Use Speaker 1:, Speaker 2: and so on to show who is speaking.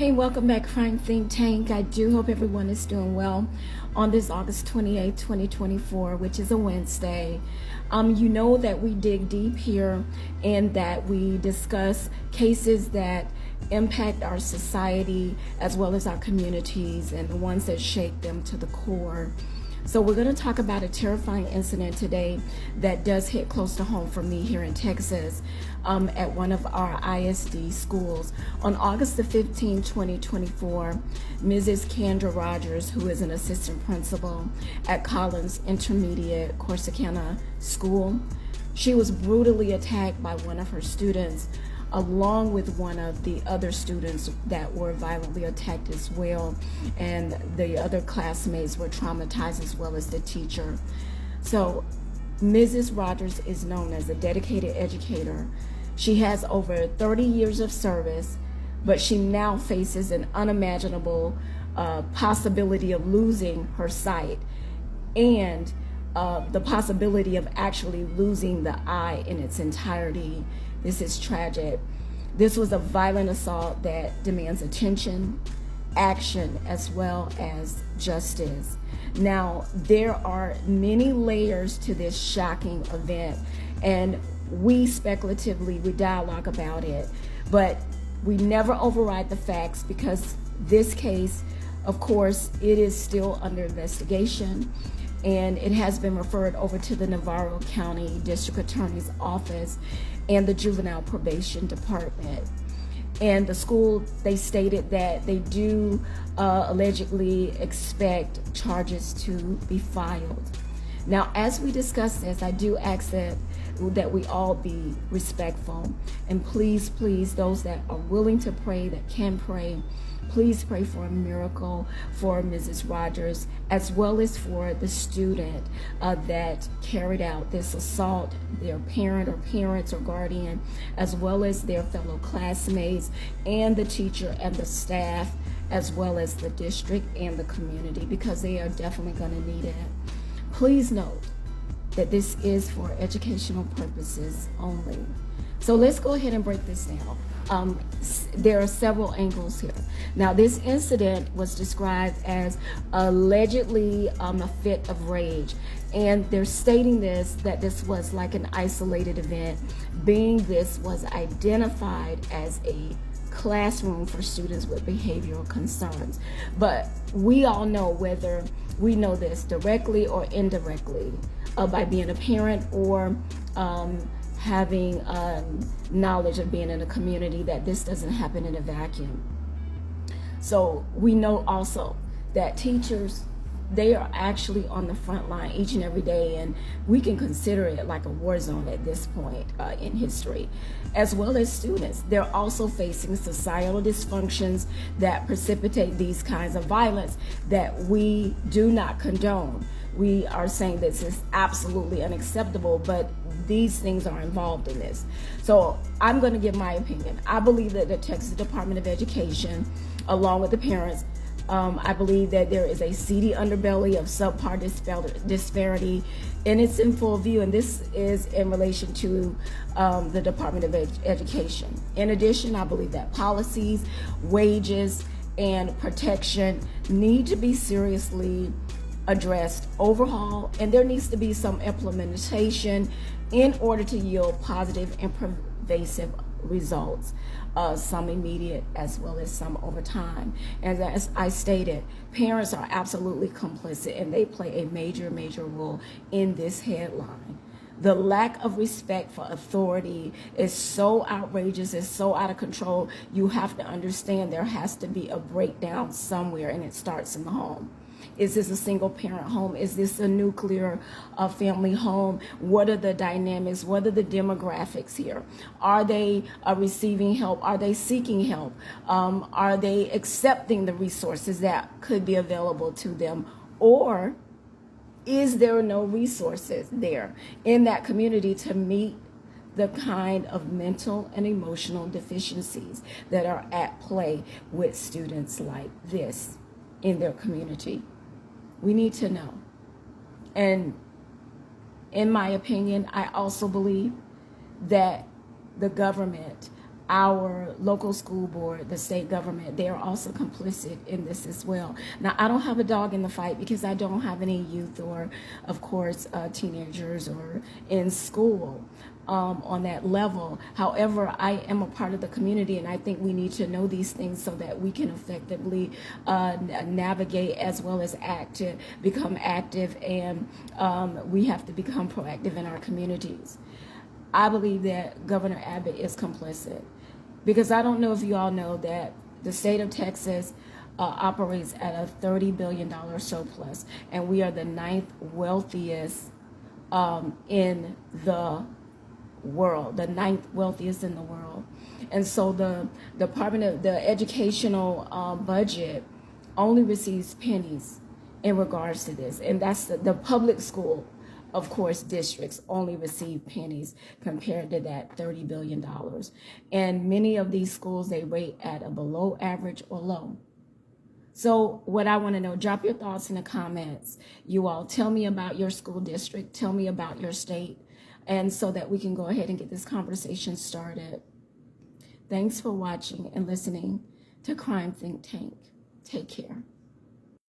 Speaker 1: Hey, welcome back, Crime Think Tank. I do hope everyone is doing well on this August 28, 2024, which is a Wednesday. You know that we dig deep here and that we discuss cases that impact our society as well as our communities and the ones that shake them to the core. So we're going to talk about a terrifying incident today that does hit close to home for me here in Texas at one of our ISD schools. On August the 15th, 2024, Mrs. Kendra Rogers, who is an assistant principal at Collins Intermediate Corsicana School, she was brutally attacked by one of her students along with one of the other students that were violently attacked as well, and the other classmates were traumatized as well as the teacher. So Mrs. Rogers is known as a dedicated educator. She has over 30 years of service, but she now faces an unimaginable possibility of losing her sight and the possibility of actually losing the eye in its entirety. This is tragic. This was a violent assault that demands attention, action, as well as justice. Now, there are many layers to this shocking event, and we dialogue about it, but we never override the facts because this case, of course, it is still under investigation. And it has been referred over to the Navarro County District Attorney's Office and the Juvenile Probation Department. And the school, they stated that they do allegedly expect charges to be filed. Now, as we discuss this, I do ask that we all be respectful. And please, those that are willing to pray, that can pray, please pray for a miracle for Mrs. Rogers, as well as for the student that carried out this assault, their parent or parents or guardian, as well as their fellow classmates and the teacher and the staff, as well as the district and the community, because they are definitely going to need it. Please note that this is for educational purposes only. So let's go ahead and break this down. There are several angles here. Now, this incident was described as allegedly a fit of rage, and they're stating that this was like an isolated event, being this was identified as a classroom for students with behavioral concerns. But we all know, whether we know this directly or indirectly, by being a parent or having knowledge of being in a community, that this doesn't happen in a vacuum. So we know also that teachers, they are actually on the front line each and every day, and we can consider it like a war zone at this point in history, as well as students. They're also facing societal dysfunctions that precipitate these kinds of violence that we do not condone. We are saying this is absolutely unacceptable, but these things are involved in this. So I'm going to give my opinion. I believe that the Texas Department of Education, along with the parents, I believe that there is a seedy underbelly of subpar disparity, and it's in full view, and this is in relation to the Department of Education. In addition, I believe that policies, wages, and protection need to be seriously addressed, overhauled, and there needs to be some implementation in order to yield positive and pervasive results, some immediate as well as some over time. And as I stated, parents are absolutely complicit, and they play a major role in this headline. The lack of respect for authority is so outrageous, it's so out of control. You have to understand there has to be a breakdown somewhere, and it starts in the home. Is this a single parent home? Is this a nuclear family home? What are the dynamics? What are the demographics here? Are they receiving help? Are they seeking help? Are they accepting the resources that could be available to them? Or is there no resources there in that community to meet the kind of mental and emotional deficiencies that are at play with students like this in their community? We need to know. And in my opinion, I also believe that the government, our local school board, the state government, they are also complicit in this as well. Now, I don't have a dog in the fight because I don't have any youth or, of course, teenagers or in school on that level. However, I am a part of the community, and I think we need to know these things so that we can effectively navigate as well as become active, and we have to become proactive in our communities. I believe that Governor Abbott is complicit, because I don't know if you all know that the state of Texas operates at a $30 billion surplus, and we are the 9th wealthiest in the world, the 9th wealthiest in the world. And so the Department of the Educational budget only receives pennies in regards to this, and that's the public school, of course, districts only receive pennies compared to that $30 billion. And many of these schools, they rate at a below average or low. So what I want to know, drop your thoughts in the comments. You all tell me about your school district, tell me about your state, and so that we can go ahead and get this conversation started. Thanks for watching and listening to Crime Think Tank. Take care.